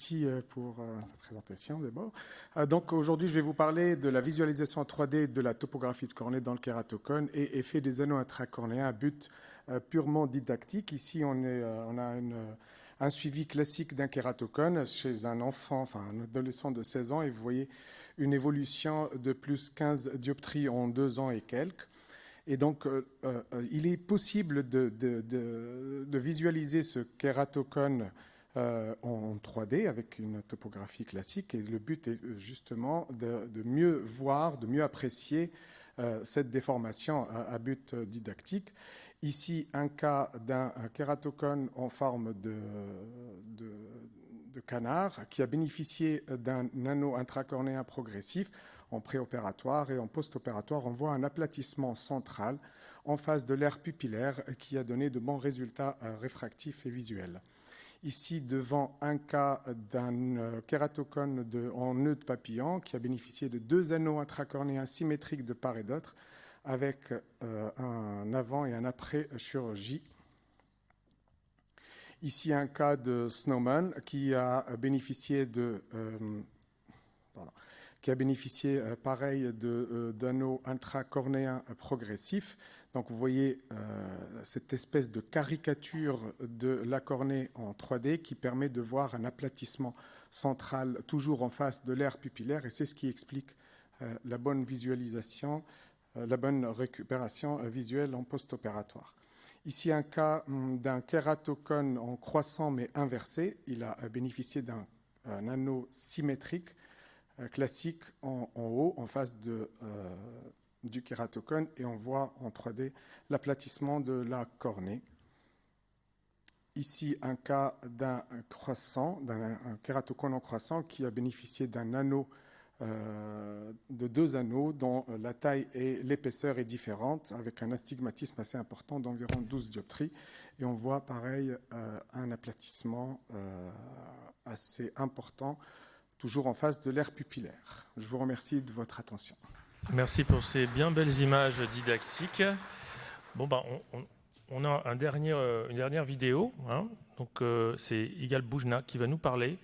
Merci pour la présentation d'abord. Donc aujourd'hui, je vais vous parler de la visualisation en 3D de la topographie de cornée dans le kératocone et effet des anneaux intracornéens à but purement didactique. Ici, on a un suivi classique d'un kératocone chez un enfant, enfin un adolescent de 16 ans, et vous voyez une évolution de plus 15 dioptries en 2 ans et quelques. Et donc, il est possible de visualiser ce kératocone en 3D avec une topographie classique. Et le but est justement de mieux voir, de mieux apprécier cette déformation à but didactique. Ici, un cas d'un kératocone en forme de canard qui a bénéficié d'un anneau intracornéen progressif en préopératoire, et en post-opératoire, on voit un aplatissement central en face de l'aire pupillaire qui a donné de bons résultats réfractifs et visuels. Ici, devant un cas d'un kératocone en nœud de papillon qui a bénéficié de 2 anneaux intracornéens symétriques de part et d'autre avec un avant et un après chirurgie. Ici, un cas de Snowman qui a bénéficié pareil d'anneaux intracornéens progressifs. Donc vous voyez cette espèce de caricature de la cornée en 3D qui permet de voir un aplatissement central toujours en face de l'aire pupillaire, et c'est ce qui explique la bonne visualisation, la bonne récupération visuelle en post-opératoire. Ici, un cas d'un kératocone en croissant mais inversé. Il a bénéficié d'un anneau symétrique classique en haut, en face du kératocone, et on voit en 3D l'aplatissement de la cornée. Ici, un cas d'un kératocone en croissant qui a bénéficié d'un anneau, de 2 anneaux dont la taille et l'épaisseur est différente, avec un astigmatisme assez important d'environ 12 dioptries. Et on voit pareil un aplatissement assez important, toujours en face de l'aire pupillaire. Je vous remercie de votre attention. Merci pour ces bien belles images didactiques. Bon, on a une dernière vidéo. Hein. Donc, c'est Igal Boujna qui va nous parler